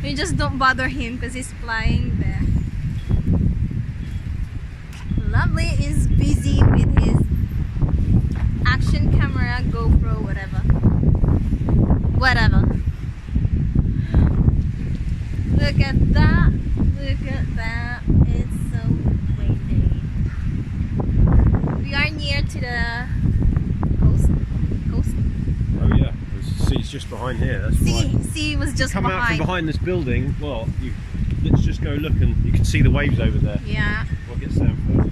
We just don't bother him because he's flying there. Lovely is busy with his action camera, GoPro, whatever. Look at that. Look at that. It's so windy. We are near to the coast. Oh yeah, the sea's just behind here. That's Sea was just come behind. out from behind this building. Well, let's just go look and you can see the waves over there. Yeah. What gets down first?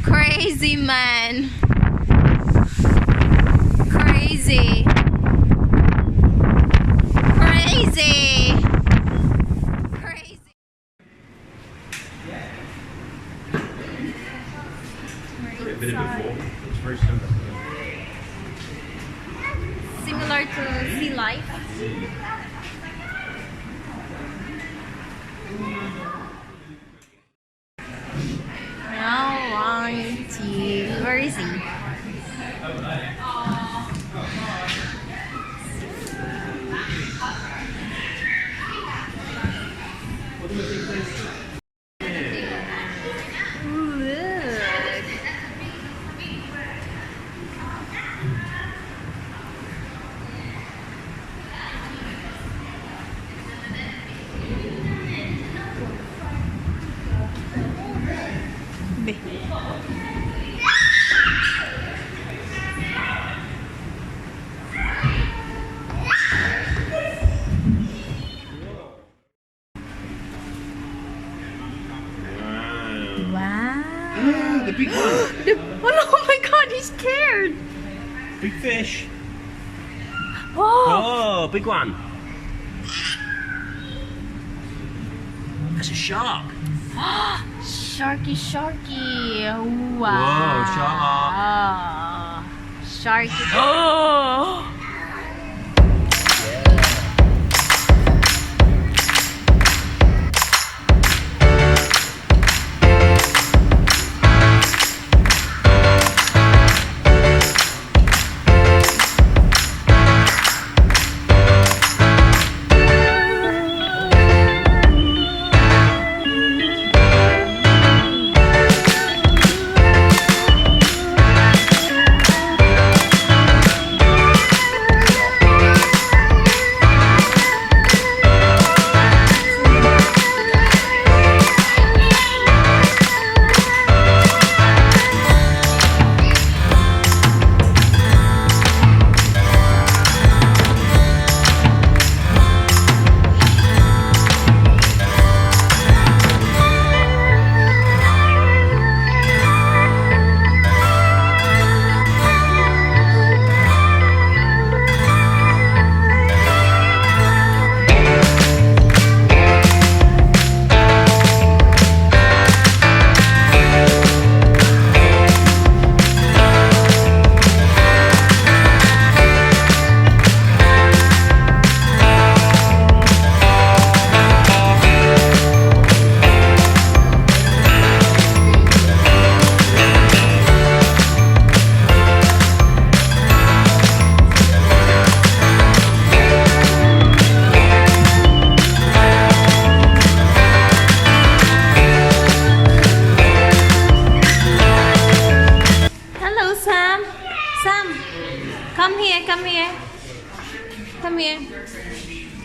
Crazy man. Crazy. Crazy. Crazy. A bit of before. It's very similar. Similar to sea life. Where is he? The big one. Oh my god, he's scared. Big fish. Oh, Oh, big one. That's a shark. Sharky, sharky. Wow. Whoa, shark. Sharky. Oh!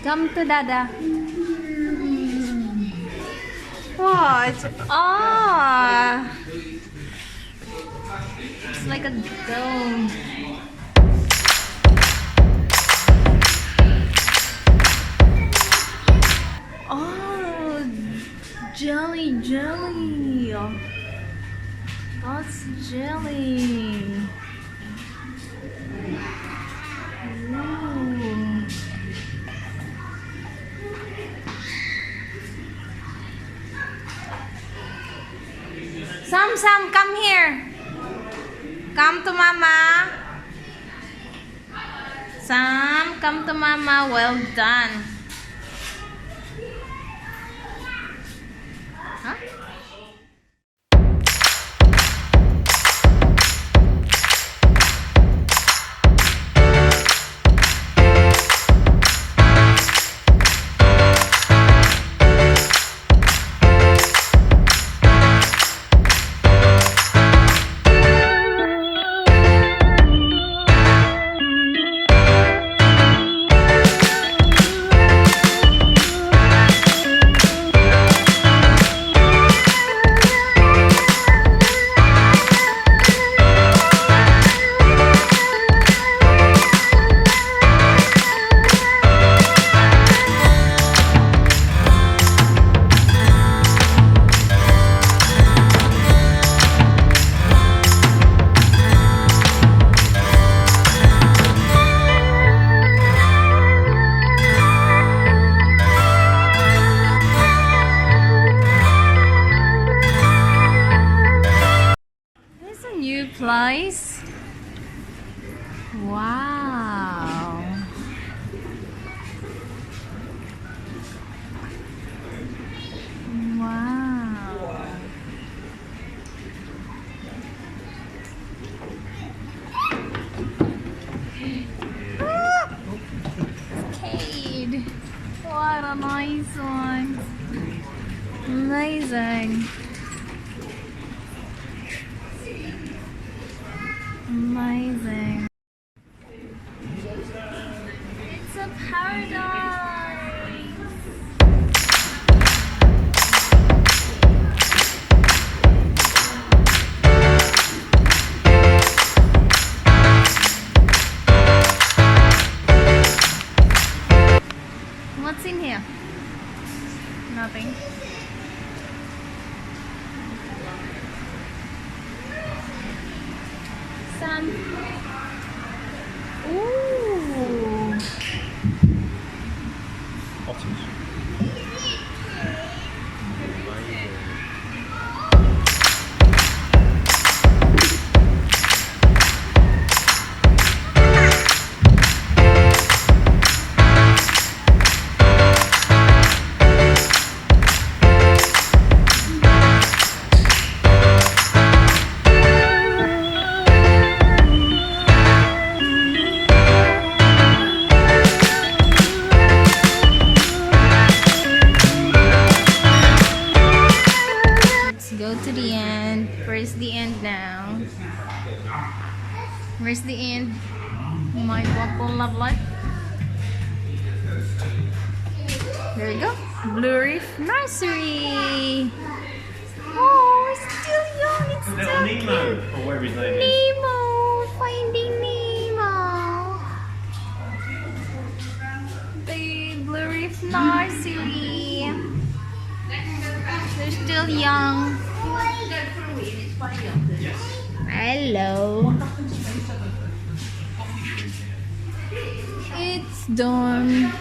Come to Dada. What? Ah! It's like a dome. Oh, jelly. That's jelly. Ooh. Sam, come here. Come to mama. Sam, come to mama. Well done. Huh? Place. Wow. Wow. Cade. What a nice one. Amazing. Amazing. It's a paradise. What's in here? Nothing. Sun. Ooh. Otters. Go to the end. Where's the end now? Where's the end? My waffle lovely. There you go. Blue Reef Nursery. Oh, it's still young. It's Little so Nemo, cute. or whatever his name is. Nemo, Finding Nemo. The Blue Reef Nursery. They're still young. Hello. It's done.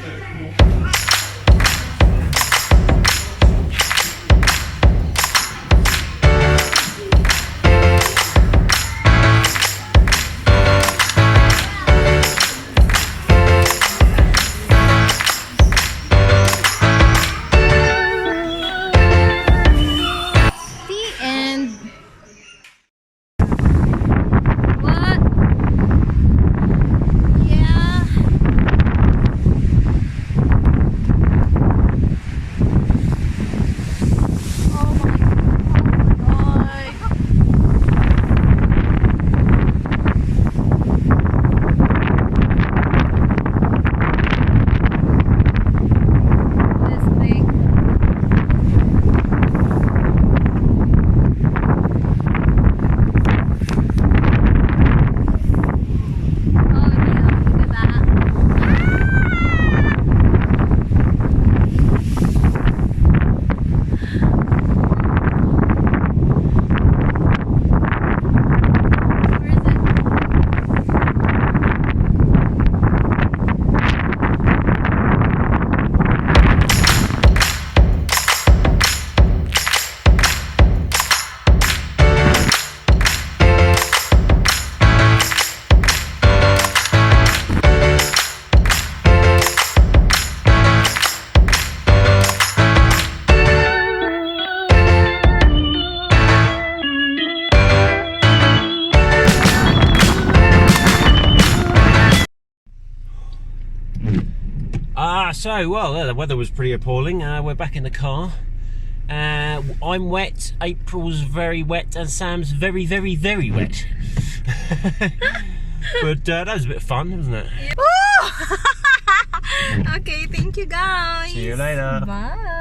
Well, the weather was pretty appalling. We're back in the car. I'm wet, April's very wet, and Sam's very, very, very wet. But that was a bit of fun, wasn't it? Okay, thank you guys. See you later. Bye.